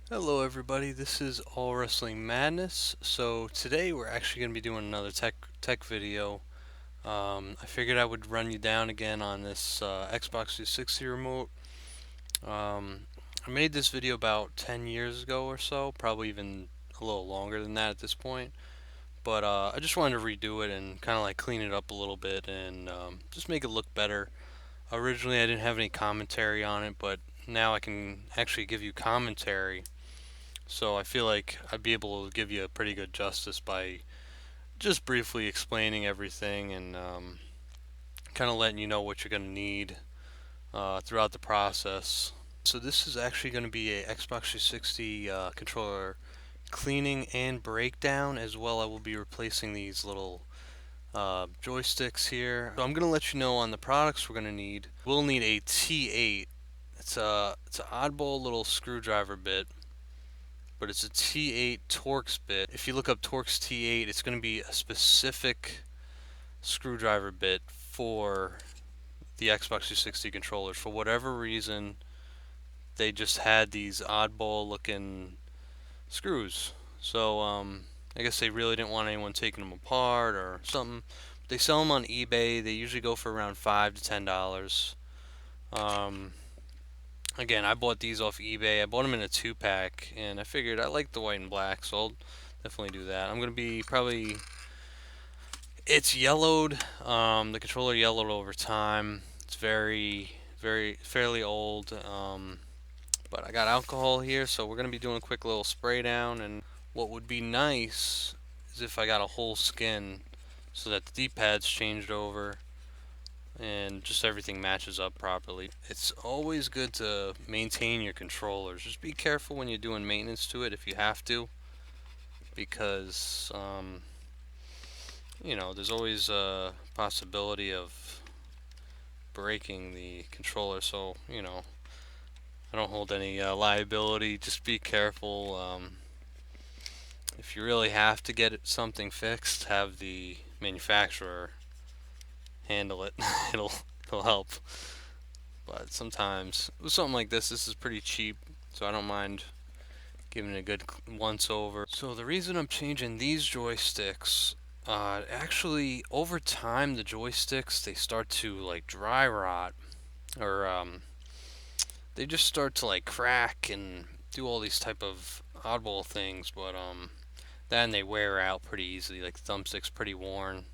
Hello everybody, this is All Wrestling Madness. So today we're actually going to be doing another tech video. I figured I would run you down again on this Xbox 360 remote. I made this video about 10 years ago or so, probably even a little longer than that at this point. But I just wanted to redo it and kind of like clean it up a little bit and just make it look better. Originally I didn't have any commentary on it, but now I can actually give you commentary, so I feel like I'd be able to give you a pretty good justice by just briefly explaining everything and kind of letting you know what you're going to need throughout the process. So this is actually going to be a Xbox 360 controller cleaning and breakdown, as well. I will be replacing these little joysticks here. So I'm going to let you know on the products we're going to need. We'll need a T8. It's an oddball little screwdriver bit, but it's a T8 Torx bit. If you look up Torx T8, it's going to be a specific screwdriver bit for the Xbox 360 controllers. For whatever reason, they just had these oddball looking screws. So I guess they really didn't want anyone taking them apart or something. They sell them on eBay. They usually go for around $5 to $10. Um, Again, I bought these off eBay. I bought them in a 2-pack, and I figured I like the white and black, so I'll definitely do that. I'm going to be probably... It's yellowed. The controller yellowed over time. It's fairly old. But I got alcohol here, so we're going to be doing a quick little spray down. And what would be nice is if I got a whole skin so that the D-pad's changed over and just everything matches up properly. It's always good to maintain your controllers. Just be careful when you're doing maintenance to it if you have to, because there's always a possibility of breaking the controller. So I don't hold any liability. Just be careful. If you really have to get something fixed, have the manufacturer handle it. it'll it'll help. But sometimes with something like this is pretty cheap, so I don't mind giving it a good once over. So the reason I'm changing these joysticks, actually over time the joysticks, they start to like dry rot, or they just start to like crack and do all these type of oddball things. But then they wear out pretty easily. Like the thumbstick's pretty worn.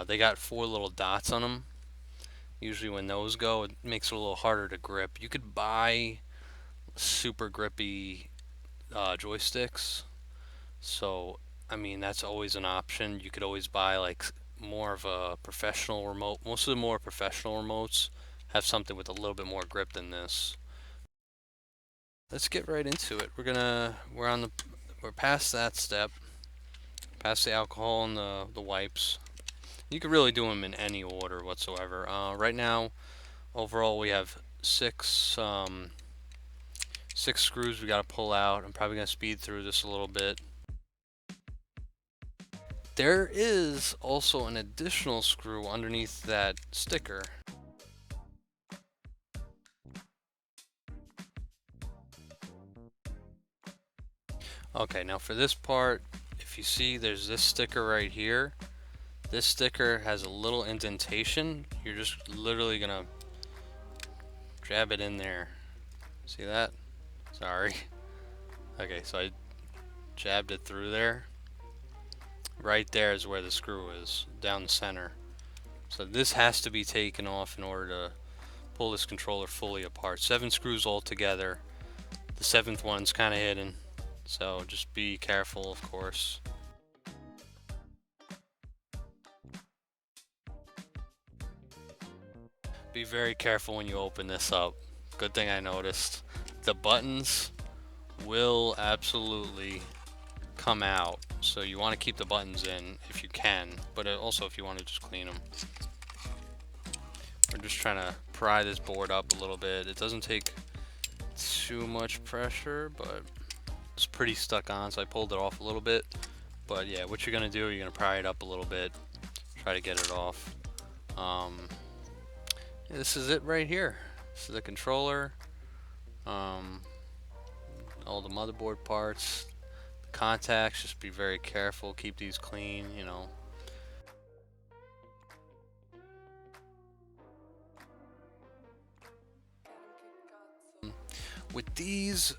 They got 4 little dots on them. Usually when those go, it makes it a little harder to grip. You could buy super grippy joysticks. So, I mean, that's always an option. You could always buy like more of a professional remote. Most of the more professional remotes have something with a little bit more grip than this. Let's get right into it. We're past that step, past the alcohol and the wipes. You could really do them in any order whatsoever. Right now, overall, we have six screws we got to pull out. I'm probably going to speed through this a little bit. There is also an additional screw underneath that sticker. Okay, now for this part, if you see there's this sticker right here. This sticker has a little indentation. You're just literally going to jab it in there. See that? Sorry. Okay, so I jabbed it through there. Right there is where the screw is, down the center. So this has to be taken off in order to pull this controller fully apart. 7 screws all together. The 7th one's kind of hidden, so just be careful, of course. Be very careful when you open this up. Good thing I noticed. The buttons will absolutely come out, so you want to keep the buttons in if you can, but also if you want to just clean them. We're just trying to pry this board up a little bit. It doesn't take too much pressure, but it's pretty stuck on, so I pulled it off a little bit. But yeah, what you're gonna do, you're gonna pry it up a little bit, try to get it off. This is it right here. This is the controller. all the motherboard parts, the contacts. Just be very careful. Keep these clean. You know. With these,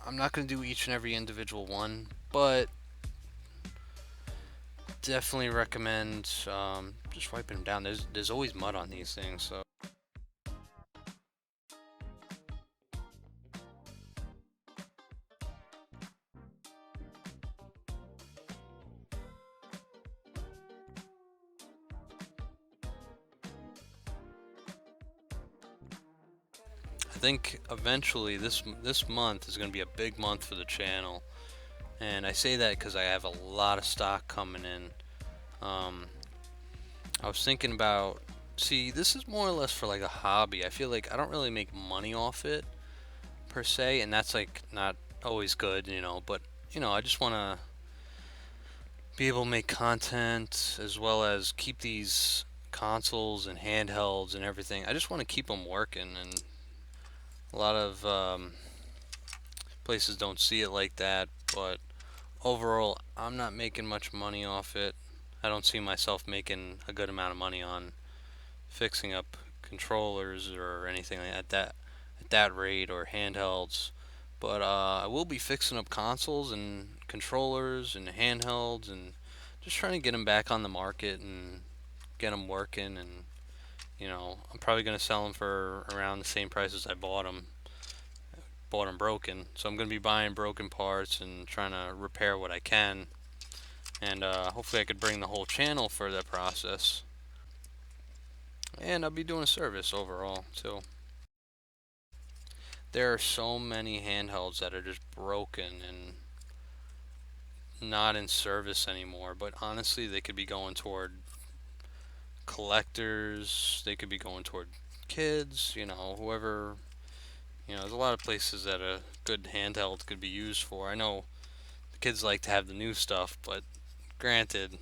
I'm not going to do each and every individual one, but definitely recommend just wiping them down. There's always mud on these things, so. I think eventually this month is going to be a big month for the channel, and I say that because I have a lot of stock coming in. I was thinking about, see, this is more or less for like a hobby. I feel like I don't really make money off it per se, and that's like not always good, you know. But you know, I just want to be able to make content as well as keep these consoles and handhelds and everything. I just want to keep them working, and a lot of places don't see it like that. But overall, I'm not making much money off it. I don't see myself making a good amount of money on fixing up controllers or anything like that at that rate, or handhelds. But I will be fixing up consoles and controllers and handhelds, and just trying to get them back on the market and get them working. And you know, I'm probably gonna sell them for around the same price as I bought them. Bought them broken, so I'm gonna be buying broken parts and trying to repair what I can. And hopefully, I could bring the whole channel for that process. And I'll be doing a service overall too. There are so many handhelds that are just broken and not in service anymore, but honestly, they could be going toward collectors, they could be going toward kids, you know, whoever. You know, there's a lot of places that a good handheld could be used for. I know the kids like to have the new stuff, but granted,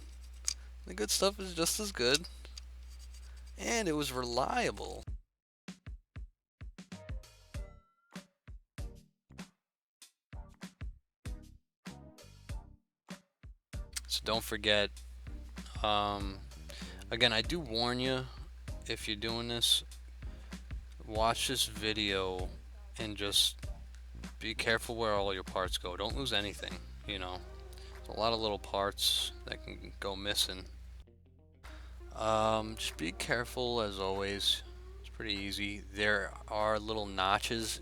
the good stuff is just as good, and it was reliable. So don't forget, um, again, I do warn you, if you're doing this, watch this video and just be careful where all your parts go. Don't lose anything, you know. There's a lot of little parts that can go missing. Just be careful as always. It's pretty easy. There are little notches.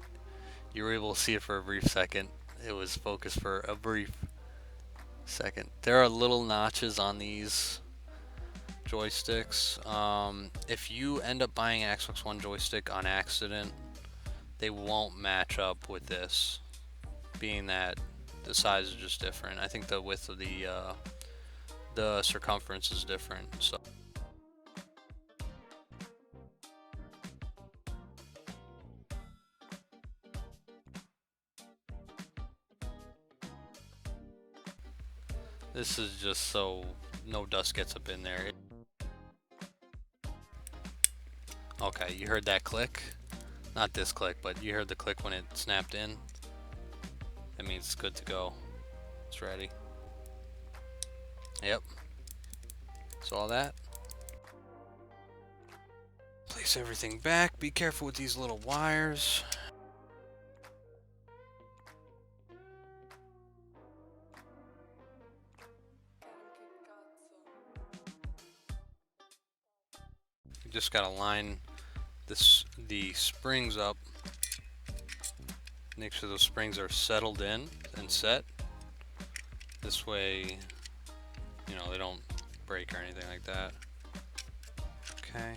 You were able to see it for a brief second. It was focused for a brief second. There are little notches on these joysticks. If you end up buying an Xbox One joystick on accident, they won't match up with this, being that the size is just different. I think the width of the circumference is different. So this is just so no dust gets up in there. Okay, you heard that click? Not this click, but you heard the click when it snapped in. That means it's good to go. It's ready. Yep. Saw that. Place everything back. Be careful with these little wires. You just gotta line the springs up. Make sure those springs are settled in and set. This way, you know, they don't break or anything like that. Okay.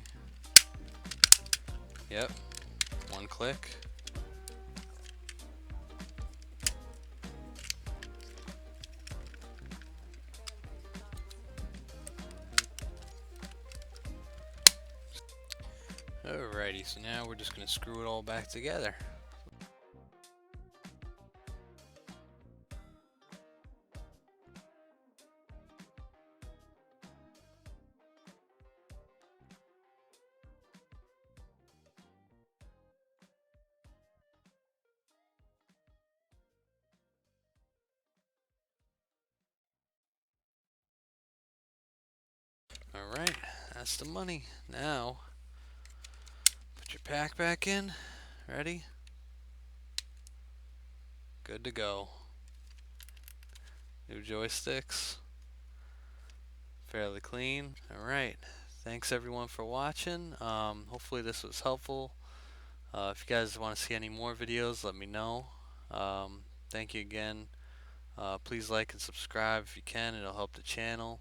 Yep. One click. Alrighty, so now we're just gonna screw it all back together. Alright, that's the money. Now, put your pack back in. Ready? Good to go. New joysticks. Fairly clean. Alright, thanks everyone for watching. Hopefully this was helpful. If you guys want to see any more videos, let me know. Thank you again. Please like and subscribe if you can. It'll help the channel.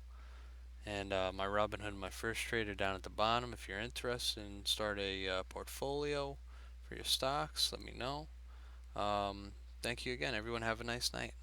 And my Robinhood and my Firstrade are down at the bottom. If you're interested in start a portfolio for your stocks, let me know. Thank you again. Everyone have a nice night.